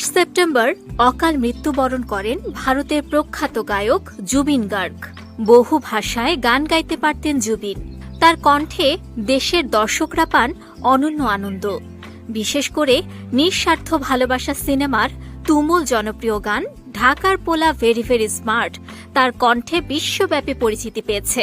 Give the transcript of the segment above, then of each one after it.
23 September অকাল মৃত্যুবরণ করেন ভারতের প্রখ্যাত গায়ক জুবিন গার্গ। বহু ভাষায় গান গাইতে পারতেন জুবিন। তার কণ্ঠে দেশের দর্শকরা পান অনন্য আনন্দ। বিশেষ করে নিঃস্বার্থ ভালোবাসা সিনেমার তুমুল জনপ্রিয় গান ঢাকার পোলা ভেরি ভেরি স্মার্ট তার কণ্ঠে বিশ্বব্যাপী পরিচিতি পেয়েছে।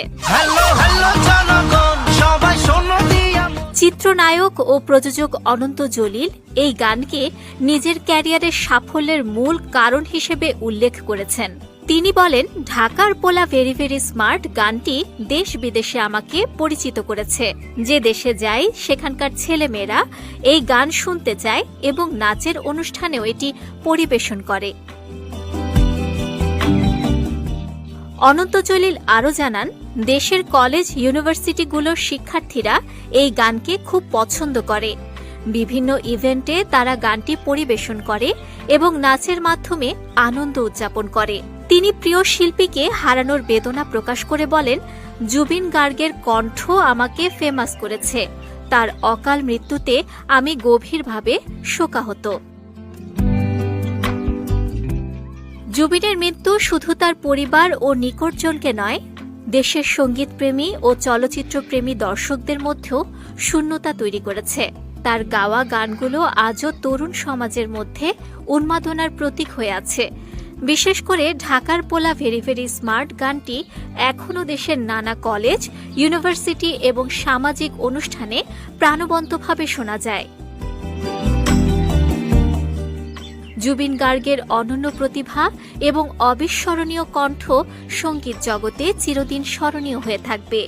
চিত্রনায়ক ও প্রযোজক অনন্ত জলিল এই গানকে নিজের ক্যারিয়ারের সাফল্যের মূল কারণ হিসেবে উল্লেখ করেছেন। তিনি বলেন, ঢাকার পোলা ভেরি ভেরি স্মার্ট গানটি দেশ বিদেশে আমাকে পরিচিত করেছে। যে দেশে যাই সেখানকার ছেলেমেয়েরা এই গান শুনতে চায় এবং নাচের অনুষ্ঠানেও এটি পরিবেশন করে। অনন্ত জলিল আরও জানান, দেশের কলেজ ইউনিভার্সিটিগুলোর শিক্ষার্থীরা এই গানকে খুব পছন্দ করে। বিভিন্ন ইভেন্টে তারা গানটি পরিবেশন করে এবং নাচের মাধ্যমে আনন্দ উদযাপন করে। তিনি প্রিয় শিল্পীকে হারানোর বেদনা প্রকাশ করে বলেন, জুবিন গার্গের কণ্ঠ আমাকে ফেমাস করেছে। তার অকাল মৃত্যুতে আমি গভীরভাবে শোকাহত। জুবিনের মৃত্যু শুধু তার পরিবার ও নিকটজনকে নয়, দেশের সঙ্গীতপ্রেমী ও চলচ্চিত্রপ্রেমী দর্শকদের মধ্যেও শূন্যতা তৈরি করেছে। তার গাওয়া গানগুলো আজও তরুণ সমাজের মধ্যে উন্মাদনার প্রতীক হয়ে আছে। বিশেষ করে ঢাকার পোলা ভেরি ভেরি স্মার্ট গানটি এখনও দেশের নানা কলেজ, ইউনিভার্সিটি এবং সামাজিক অনুষ্ঠানে প্রাণবন্তভাবে শোনা যায়। জুবিন গার্গের অনন্য প্রতিভা এবং অবিস্মরণীয় কণ্ঠ সঙ্গীত জগতে চিরদিন স্মরণীয় হয়ে থাকবে।